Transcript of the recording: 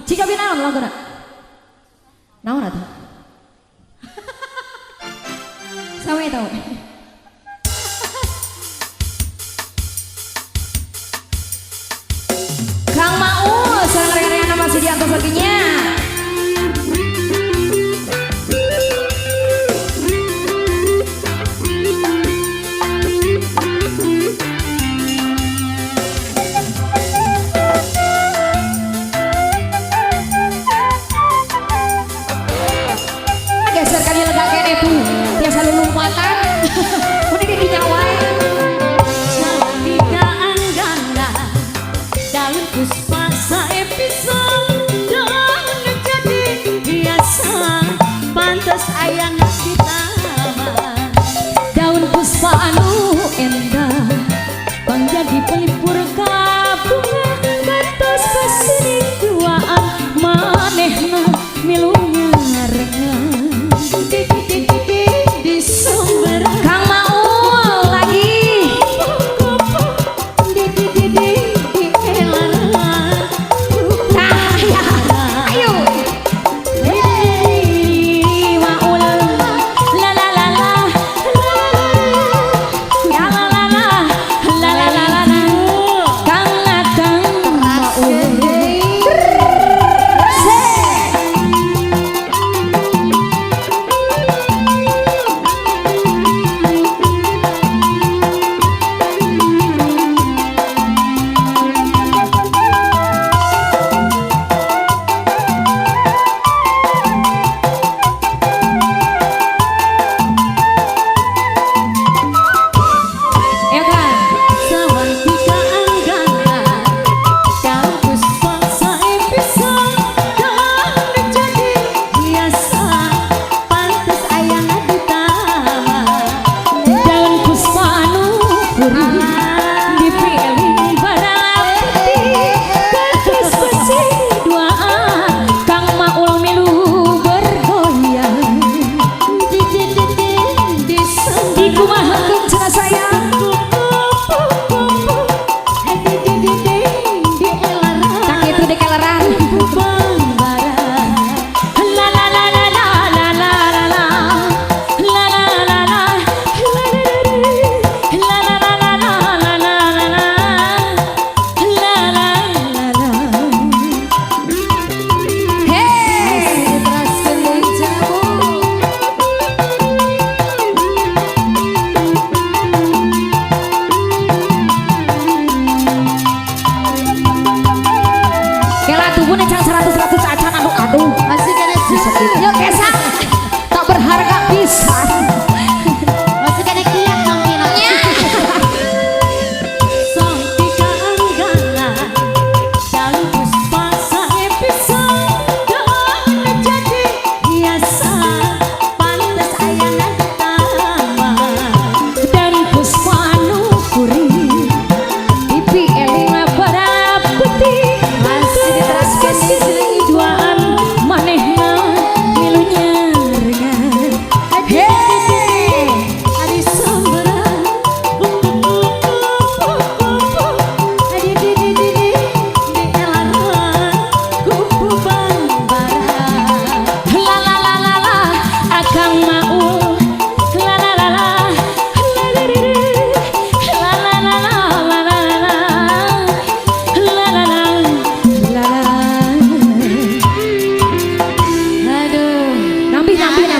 Jika binaon laguna. Naon atuh? Sama tahu. Kang Maul, sareng rekan-rekan masih di atas laginya. Geser kali lega kene tuh, biasa lompatan. Udah di nyawa. Cantikaan ganda daun puspa saepisang daun jadi biasa pantas ayang kita Daun puspa anu endah bang jadi pelipur kabunga pantas kesini duaan manehna milunya rengan di sumber Kang Maul lagi. di elan Ayo. Hei Maul la la la la Ya la la la. La la la la la. Kang Maul. Ya kan? Sawantikaan ganda daun puspa saepisang daun jadi biasa pantas ayang ditama Daun puspa anu puri dipilih barang putih terus bersih duaan Kang Maul milu bergoyang di di kumaha keun cenah saya